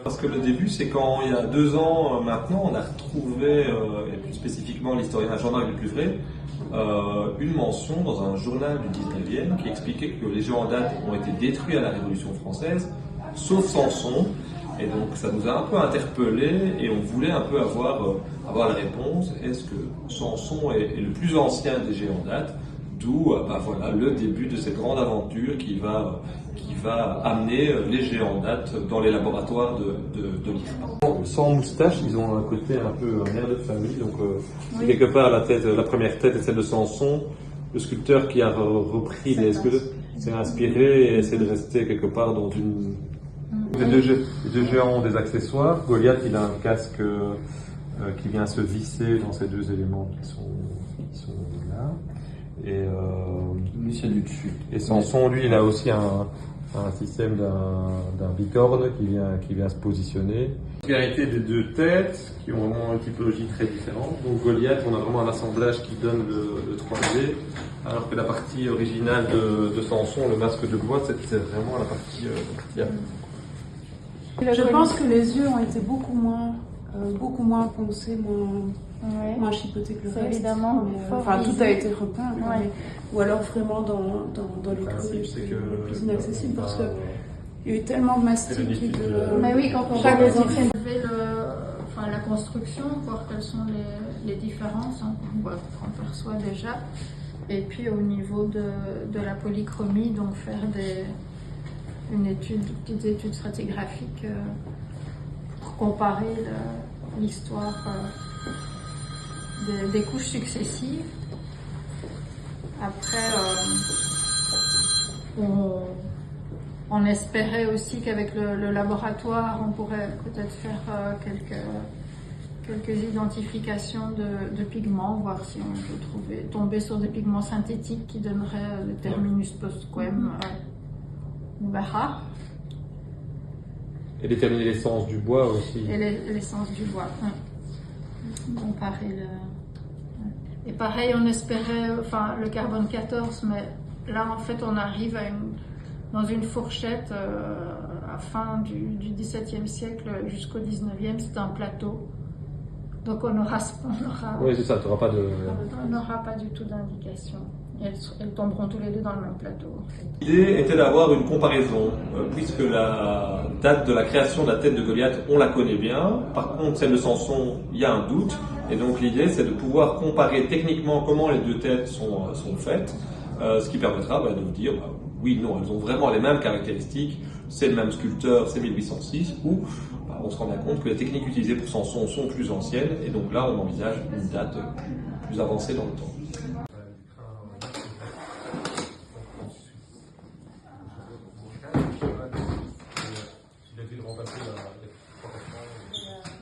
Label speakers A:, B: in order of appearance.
A: Parce que le début, c'est quand, il y a 2 ans maintenant, on a retrouvé, et plus spécifiquement l'historien Jean-Marc Dupluvray, une mention dans un journal du 19e qui expliquait que les géants dates ont été détruits à la Révolution française, sauf Samson. Et donc ça nous a un peu interpellés et on voulait un peu avoir la réponse. Est-ce que Samson est le plus ancien des géants dates? D'où voilà, le début de cette grande aventure qui va amener les géants dates dans les laboratoires de l'IRPA. Sans moustache, ils ont un côté un peu un air de famille. Donc oui. Quelque part la première tête est celle de Samson. Le sculpteur qui a repris les squelettes s'est inspiré et essaie de rester quelque part dans une... Les deux géants ont des accessoires. Goliath, il a un casque qui vient se visser dans ces 2 éléments qui sont là. Et
B: lui, c'est du dessus.
A: Et Samson, lui, il a aussi un système d'un bicorne qui vient se positionner. La particularité des 2 têtes qui ont vraiment une typologie très différente. Donc Goliath, on a vraiment un assemblage qui donne le 3D, alors que la partie originale de Samson, le masque de bois, c'est vraiment la partie
C: Je pense que les yeux ont été beaucoup moins poncés, moins chipotés que le reste.
D: Évidemment,
C: tout a été repeint.
D: Ouais.
C: Ou alors vraiment dans les creux les plus inaccessibles, parce que il y a eu tellement de mastic.
D: Mais oui, quand on regarde les anciennes, la construction, voir quelles sont les différences, hein, qu'on perçoit déjà. Et puis au niveau de la polychromie, donc faire petites études stratigraphiques pour comparer l'histoire des couches successives. Après, on espérait aussi qu'avec le laboratoire, on pourrait peut-être faire quelques identifications de pigments, voir si on peut tomber sur des pigments synthétiques qui donneraient le terminus postquem. On verra.
A: Et déterminer l'essence du bois aussi.
D: Et l'essence du bois, oui. Comparer Et pareil, on espérait, le carbone 14, mais là, en fait, on arrive dans une fourchette à fin du XVIIe siècle jusqu'au XIXe, c'est un plateau. Donc on aura
A: oui, c'est ça, tu n'auras pas de...
D: On n'aura pas du tout d'indication. Elles tomberont tous les 2 dans le même plateau.
A: L'idée était d'avoir une comparaison, puisque la date de la création de la tête de Goliath, on la connaît bien. Par contre, celle de Samson, il y a un doute. Et donc l'idée, c'est de pouvoir comparer techniquement comment les 2 têtes sont faites, ce qui permettra de vous dire, oui, non, elles ont vraiment les mêmes caractéristiques, c'est le même sculpteur, c'est 1806, ou on se rend bien compte que les techniques utilisées pour Samson sont plus anciennes, et donc là, on envisage une date plus avancée dans le temps.